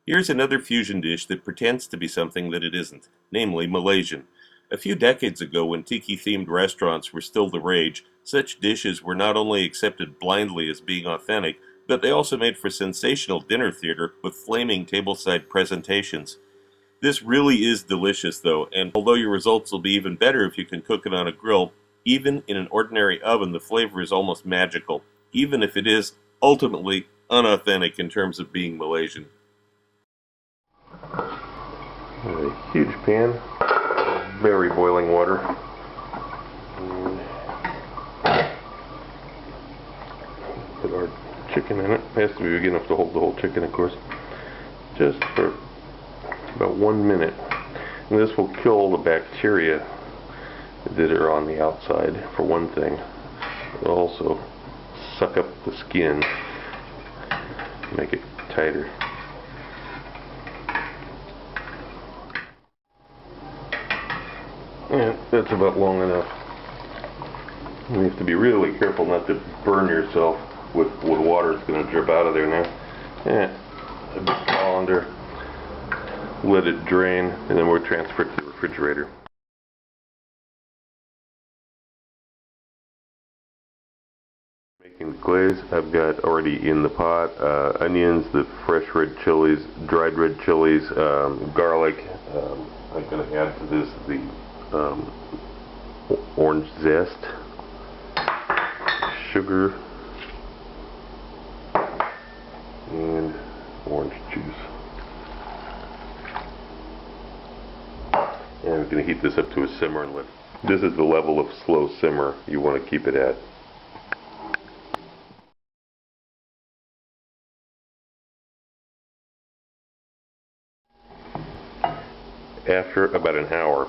Here's another fusion dish that pretends to be something that it isn't, namely Malaysian. A few decades ago, when Tiki-themed restaurants were still the rage, such dishes were not only accepted blindly as being authentic, but they also made for sensational dinner theater with flaming tableside presentations. This really is delicious though, and although your results will be even better if you can cook it on a grill, even in an ordinary oven the flavor is almost magical, even if it is ultimately unauthentic in terms of being Malaysian. A huge pan, very boiling water. Put our chicken in it. It has to be big enough to hold the whole chicken, of course. Just for about 1 minute. And this will kill the bacteria that are on the outside, for one thing. It'll also suck up the skin, make it tighter. And that's about long enough. You have to be really careful not to burn yourself with water that's going to drip out of there now. A big colander. Let it drain, and then we'll transfer it to the refrigerator. Making the glaze, I've got already in the pot onions, the fresh red chilies, dried red chilies, garlic. I'm going to add to this the orange zest, sugar, and orange juice. And we're going to heat this up to a simmer and let. This is the level of slow simmer you want to keep it at. After about an hour,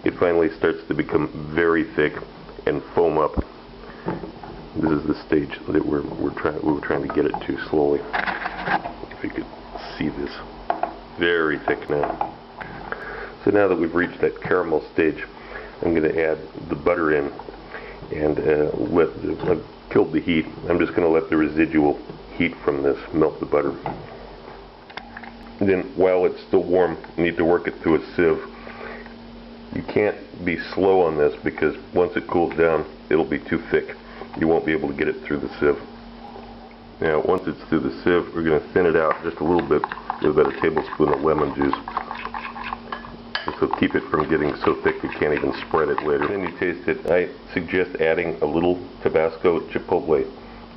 it finally starts to become very thick and foam up. This is the stage that we were trying to get it to slowly. If you could see this, very thick now. So now that we've reached that caramel stage, I'm going to add the butter in, and I've killed the heat. I'm just going to let the residual heat from this melt the butter. And then, while it's still warm, you need to work it through a sieve. You can't be slow on this because once it cools down, it'll be too thick. You won't be able to get it through the sieve. Now, once it's through the sieve, we're going to thin it out just a little bit with about a tablespoon of lemon juice. So keep it from getting so thick you can't even spread it later. Then you taste it. I suggest adding a little Tabasco chipotle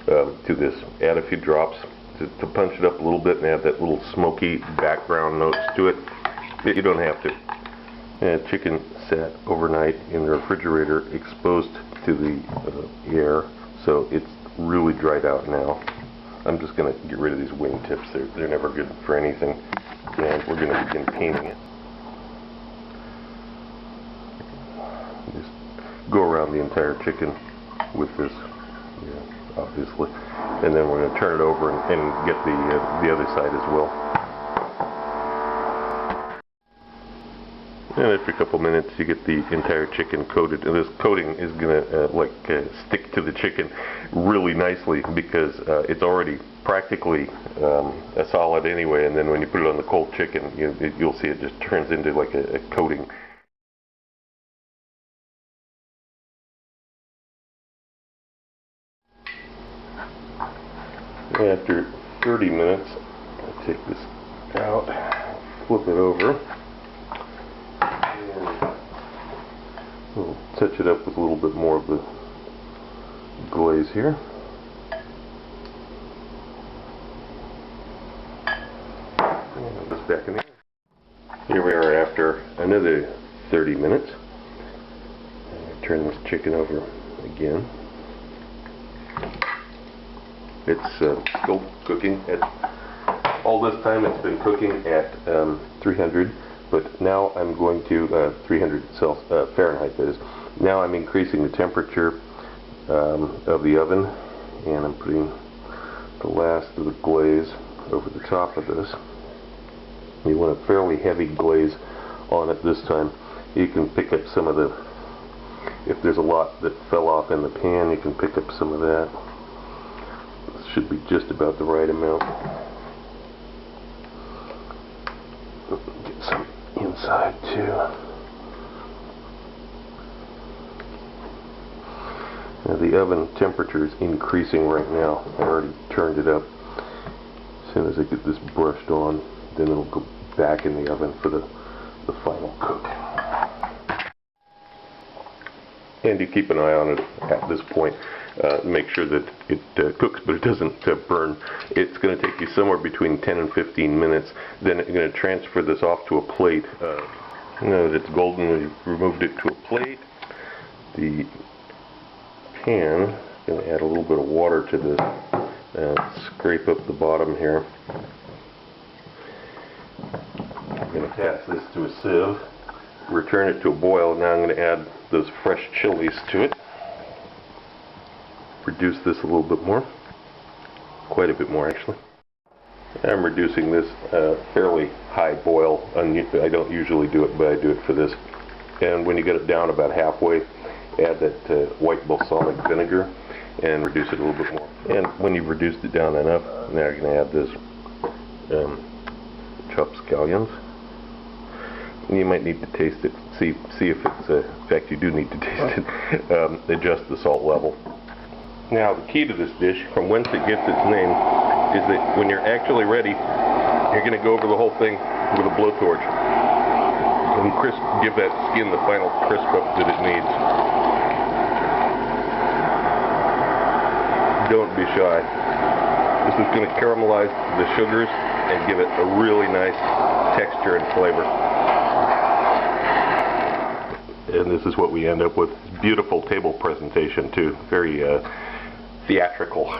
to this. Add a few drops to punch it up a little bit and add that little smoky background notes to it. You don't have to. And chicken sat overnight in the refrigerator, exposed to the air, so it's really dried out now. I'm just going to get rid of these wing tips. They're never good for anything. And we're going to begin painting it. Just go around the entire chicken with this, obviously. And then we're going to turn it over and get the other side as well. And after a couple minutes, you get the entire chicken coated. And this coating is going to stick to the chicken really nicely because it's already practically a solid anyway. And then when you put it on the cold chicken, you'll see it just turns into like a coating. After 30 minutes, I take this out, flip it over, and we'll touch it up with a little bit more of the glaze here. And this back in there. Here we are after another 30 minutes. I turn this chicken over again. It's still cooking at, all this time it's been cooking at 300, but now I'm going to 300 Fahrenheit, that is. Now I'm increasing the temperature of the oven, and I'm putting the last of the glaze over the top of this. You want a fairly heavy glaze on it this time. You can pick up some of the, if there's a lot that fell off in the pan, you can pick up some of that. Should be just about the right amount. side too. Now the oven temperature is increasing right now. I already turned it up. As soon as I get this brushed on, then it'll go back in the oven for the final cook. And you keep an eye on it at this point. Make sure that it cooks, but it doesn't burn. It's going to take you somewhere between 10 and 15 minutes. Then you're going to transfer this off to a plate. Now that it's golden, we've removed it to a plate. The pan, going to add a little bit of water to this and scrape up the bottom here. I'm going to pass this to a sieve, return it to a boil. Now I'm going to add those fresh chilies to it. Reduce this a little bit more, quite a bit more actually. I'm reducing this fairly high boil. I don't usually do it, but I do it for this. And when you get it down about halfway, add that white balsamic vinegar and reduce it a little bit more. And when you've reduced it down enough, now you're going to add this chopped scallions. And you might need to taste it, see if it's, in fact you do need to taste it, adjust the salt level. Now the key to this dish, from whence it gets its name, is that when you're actually ready, you're going to go over the whole thing with a blowtorch and give that skin the final crisp up that it needs. Don't be shy. This is going to caramelize the sugars and give it a really nice texture and flavor. And this is what we end up with. Beautiful table presentation too. Very theatrical.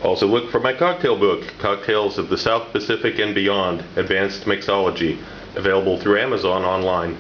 Also look for my cocktail book, Cocktails of the South Pacific and Beyond, Advanced Mixology, available through Amazon online.